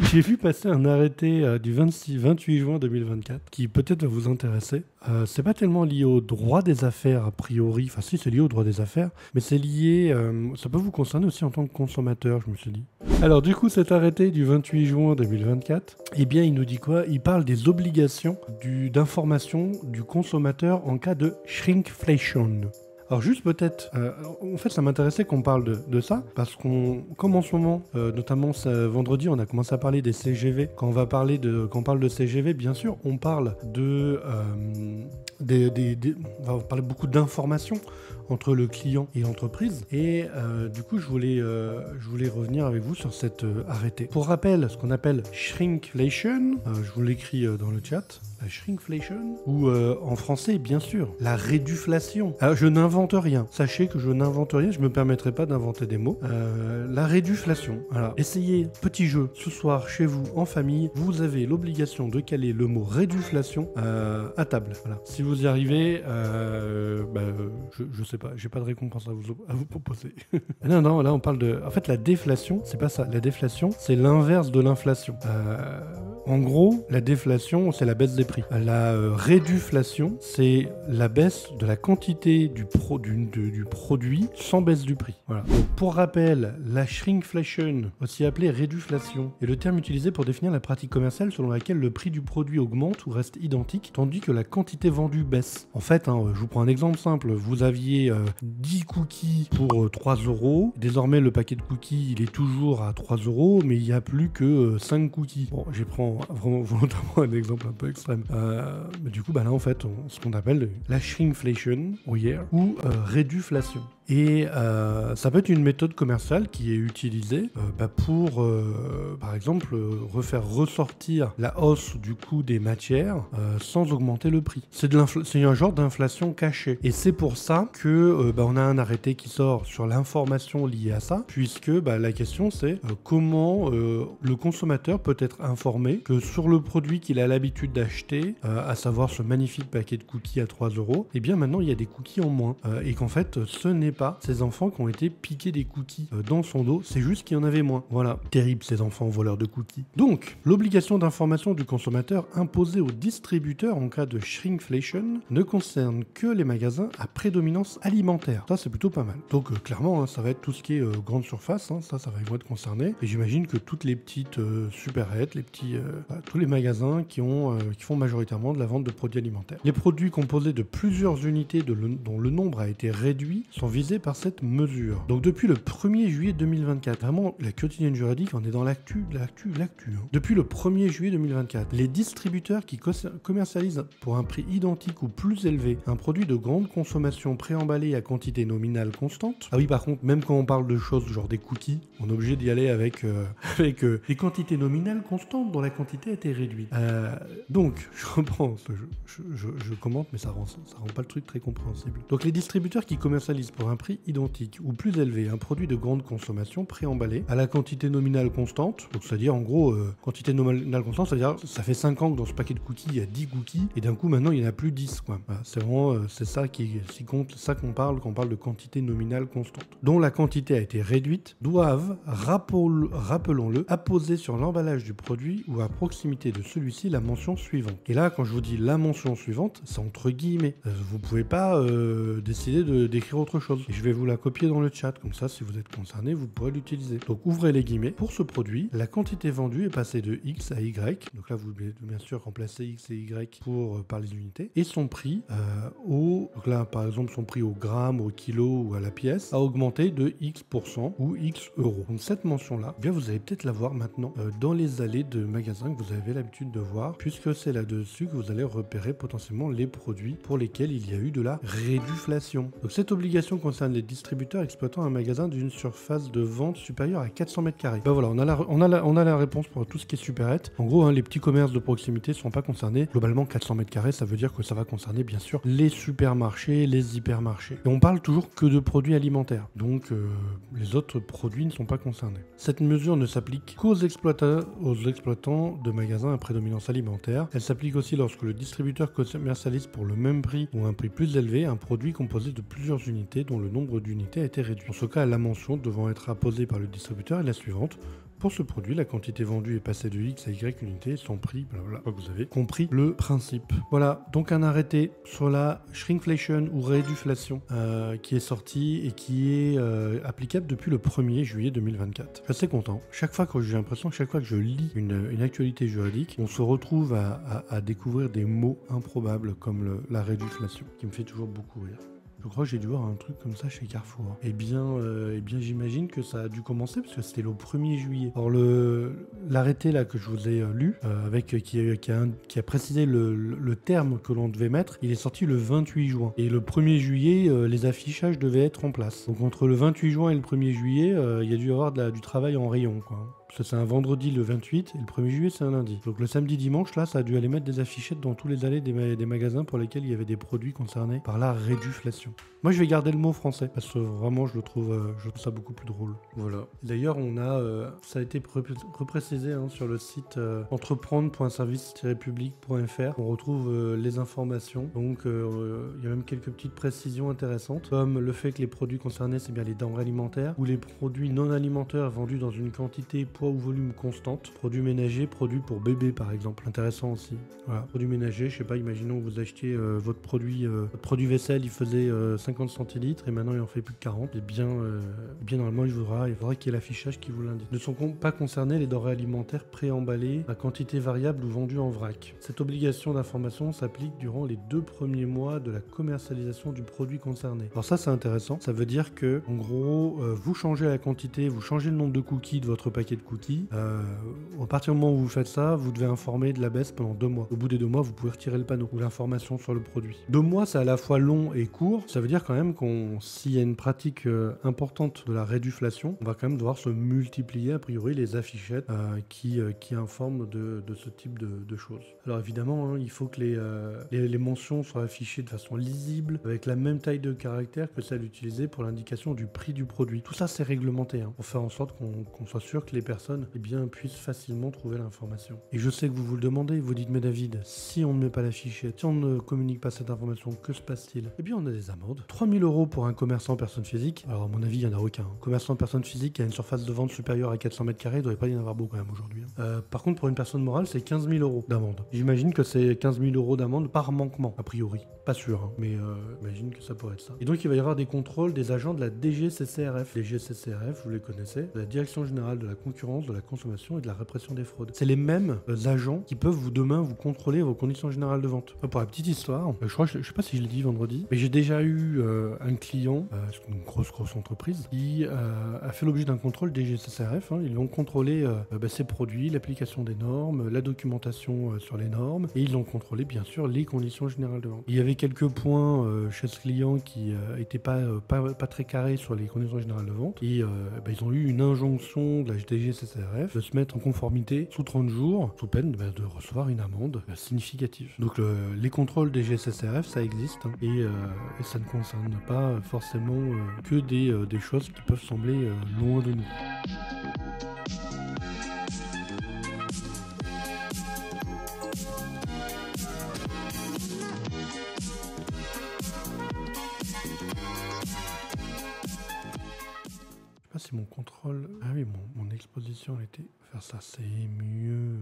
J'ai vu passer un arrêté du 28 juin 2024 qui peut-être va vous intéresser. C'est pas tellement lié au droit des affaires a priori, enfin si c'est lié au droit des affaires, mais c'est lié, ça peut vous concerner aussi en tant que consommateur, je me suis dit. Alors du coup cet arrêté du 28 juin 2024, eh bien il nous dit quoi? Il parle des obligations d'information du consommateur en cas de shrinkflation. Alors juste peut-être, en fait ça m'intéressait qu'on parle de ça, parce comme en ce moment, notamment vendredi, on a commencé à parler des CGV. Quand on parle de CGV, bien sûr, on parle on va parler beaucoup d'informations entre le client et l'entreprise. Et du coup, je voulais revenir avec vous sur cet arrêté. Pour rappel, ce qu'on appelle shrinkflation, je vous l'écris dans le chat, la shrinkflation, ou en français, bien sûr, la réduflation. Alors, je n'invente rien. Sachez que je n'invente rien, je ne me permettrai pas d'inventer des mots. La réduflation. Alors, essayez, petit jeu, ce soir, chez vous, en famille, vous avez l'obligation de caler le mot réduflation à table. Voilà. Si vous y arrivez, je sais pas, j'ai pas de récompense à vous proposer. Non, là on parle de... En fait, la déflation, c'est pas ça. La déflation, c'est l'inverse de l'inflation. En gros, la déflation, c'est la baisse des prix. La réduflation, c'est la baisse de la quantité du produit sans baisse du prix. Voilà. Donc, pour rappel, la shrinkflation, aussi appelée réduflation, est le terme utilisé pour définir la pratique commerciale selon laquelle le prix du produit augmente ou reste identique, tandis que la quantité vendue baisse. En fait, je vous prends un exemple simple. Vous aviez 10 cookies pour 3 €. Désormais, le paquet de cookies, il est toujours à 3 €, mais il n'y a plus que 5 cookies. Bon, je prends vraiment volontairement un exemple un peu extrême. Mais du coup, là, en fait, ce qu'on appelle la shrinkflation, ou réduflation. Et ça peut être une méthode commerciale qui est utilisée pour, par exemple, refaire ressortir la hausse du coût des matières sans augmenter le prix. C'est un genre d'inflation cachée. Et c'est pour ça que on a un arrêté qui sort sur l'information liée à ça, puisque la question c'est comment le consommateur peut être informé que sur le produit qu'il a l'habitude d'acheter, à savoir ce magnifique paquet de cookies à 3 €, et bien maintenant il y a des cookies en moins. Et qu'en fait, ce n'est pas ces enfants qui ont été piqués des cookies dans son dos, c'est juste qu'il y en avait moins. Voilà, terrible ces enfants voleurs de cookies. Donc, l'obligation d'information du consommateur imposée aux distributeurs en cas de shrinkflation ne concerne que les magasins à prédominance alimentaire. Ça, c'est plutôt pas mal. Donc, clairement, ça va être tout ce qui est grande surface, ça va être concerné. Et j'imagine que toutes les petites supérettes, tous les magasins qui font majoritairement de la vente de produits alimentaires. Les produits composés de plusieurs unités dont le nombre a été réduit sont visés par cette mesure. Donc depuis le 1er juillet 2024, vraiment la quotidienne juridique, on est dans l'actu. Depuis le 1er juillet 2024, les distributeurs qui commercialisent pour un prix identique ou plus élevé un produit de grande consommation préemballé à quantité nominale constante. Ah oui, par contre, même quand on parle de choses genre des cookies, on est obligé d'y aller avec des quantités nominales constantes dont la quantité a été réduite. Donc, je reprends, je commente, mais ça rend pas le truc très compréhensible. Donc les distributeurs qui commercialisent pour un prix identique ou plus élevé un produit de grande consommation préemballé à la quantité nominale constante, donc c'est-à-dire en gros quantité nominale constante, c'est-à-dire ça fait 5 ans que dans ce paquet de cookies il y a 10 cookies et d'un coup maintenant il n'y en a plus 10 quoi. Voilà, c'est vraiment c'est ça qui compte, ça qu'on parle quand on parle de quantité nominale constante, dont la quantité a été réduite, doivent, rappelons-le, apposer sur l'emballage du produit ou à proximité de celui-ci la mention suivante. Et là quand je vous dis la mention suivante, c'est entre guillemets. Vous pouvez pas décider d'écrire autre chose. Et je vais vous la copier dans le chat, comme ça si vous êtes concerné, vous pourrez l'utiliser. Donc ouvrez les guillemets. Pour ce produit, la quantité vendue est passée de X à Y. Donc là vous devez bien sûr remplacer X et Y par les unités. Et son prix donc là par exemple son prix au gramme, au kilo ou à la pièce a augmenté de X% ou X euros. Donc cette mention là, bien vous allez peut-être la voir maintenant dans les allées de magasins que vous avez l'habitude de voir, puisque c'est là-dessus que vous allez repérer potentiellement les produits pour lesquels il y a eu de la réduflation. Donc cette obligation concerne les distributeurs exploitant un magasin d'une surface de vente supérieure à 400 mètres carrés. Ben voilà, on a la réponse pour tout ce qui est supérette. En gros, les petits commerces de proximité ne sont pas concernés. Globalement, 400 mètres carrés, ça veut dire que ça va concerner bien sûr les supermarchés, les hypermarchés. Et on parle toujours que de produits alimentaires. Donc les autres produits ne sont pas concernés. Cette mesure ne s'applique qu'aux exploitants de magasins à prédominance alimentaire. Elle s'applique aussi lorsque le distributeur commercialise pour le même prix ou un prix plus élevé un produit composé de plusieurs unités dont le nombre d'unités a été réduit. Dans ce cas, la mention devant être apposée par le distributeur est la suivante. Pour ce produit, la quantité vendue est passée de X à Y unités, son prix, blablabla. Vous avez compris le principe. Voilà, donc un arrêté sur la shrinkflation ou réduflation qui est sorti et qui est applicable depuis le 1er juillet 2024. Je suis assez content. Chaque fois que j'ai l'impression, chaque fois que je lis une actualité juridique, on se retrouve à découvrir des mots improbables comme la réduflation, qui me fait toujours beaucoup rire. Je crois que j'ai dû voir un truc comme ça chez Carrefour. Eh bien j'imagine que ça a dû commencer parce que c'était le 1er juillet. Or, l'arrêté là que je vous ai lu, qui a précisé le terme que l'on devait mettre, il est sorti le 28 juin. Et le 1er juillet, les affichages devaient être en place. Donc entre le 28 juin et le 1er juillet, il y a dû y avoir du travail en rayon, quoi. Parce que c'est un vendredi le 28 et le 1er juillet c'est un lundi. Donc le samedi dimanche là ça a dû aller mettre des affichettes dans tous les allées des magasins pour lesquels il y avait des produits concernés par la réduflation. Moi je vais garder le mot français parce que vraiment je trouve ça beaucoup plus drôle. Voilà. D'ailleurs ça a été reprécisé sur le site entreprendre.service-public.fr. On retrouve les informations. Donc il y a même quelques petites précisions intéressantes comme le fait que les produits concernés c'est bien les denrées alimentaires ou les produits non alimentaires vendus dans une quantité poids ou volume constante, produits ménagers, produits pour bébé par exemple, intéressant aussi. Voilà, produits ménagers, je sais pas, imaginons que vous achetiez votre produit vaisselle, il faisait 50 centilitres et maintenant il en fait plus de 40, et bien normalement il faudra qu'il y ait l'affichage qui vous l'indique. Ne sont pas concernés les denrées alimentaires préemballées à quantité variable ou vendues en vrac. Cette obligation d'information s'applique durant les 2 premiers mois de la commercialisation du produit concerné. Alors ça c'est intéressant, ça veut dire que en gros vous changez la quantité, vous changez le nombre de cookies de votre paquet de cookies, à partir du moment où vous faites ça, vous devez informer de la baisse pendant 2 mois. Au bout des 2 mois, vous pouvez retirer le panneau ou l'information sur le produit. 2 mois, c'est à la fois long et court. Ça veut dire quand même s'il y a une pratique importante de la réduflation, on va quand même devoir se multiplier a priori les affichettes qui informent de ce type de choses. Alors évidemment, il faut que les mentions soient affichées de façon lisible, avec la même taille de caractère que celle utilisée pour l'indication du prix du produit. Tout ça, c'est réglementé pour faire en sorte qu'on soit sûr que les personnes puissent facilement trouver l'information. Et je sais que vous le demandez, vous dites mais David, si on ne met pas la fichette, si on ne communique pas cette information, que se passe-t-il? Eh bien on a des amendes. 3 000 € pour un commerçant personne physique. Alors à mon avis, il n'y en a aucun. Commerçant personne physique qui a une surface de vente supérieure à 400 mètres carrés, il ne devrait pas y en avoir beaucoup quand même aujourd'hui. Par contre, pour une personne morale, c'est 15 000 € d'amende. J'imagine que c'est 15 000 € d'amende par manquement, a priori. Pas sûr, mais j'imagine que ça pourrait être ça. Et donc il va y avoir des contrôles des agents de la DGCCRF. DGCCRF, vous les connaissez, de la Direction Générale de la Concurrence, de la Consommation et de la Répression des Fraudes. C'est les mêmes agents qui peuvent demain vous contrôler vos conditions générales de vente. Pour la petite histoire, je sais pas si je l'ai dit vendredi, mais j'ai déjà eu un client, une grosse entreprise, qui a fait l'objet d'un contrôle DGCCRF. Ils l'ont contrôlé ses produits, l'application des normes, la documentation sur les normes, et ils ont contrôlé bien sûr les conditions générales de vente. Il y avait quelques points chez ce client qui n'étaient pas très carrés sur les conditions générales de vente, et ils ont eu une injonction de la DGCCRF de se mettre en conformité sous 30 jours, sous peine de recevoir une amende significative. Donc les contrôles DGCCRF, ça existe, et ça ne concerne pas forcément que des choses qui peuvent sembler loin de nous. Si mon contrôle... Ah oui, mon exposition, elle était... Faire ça, c'est mieux.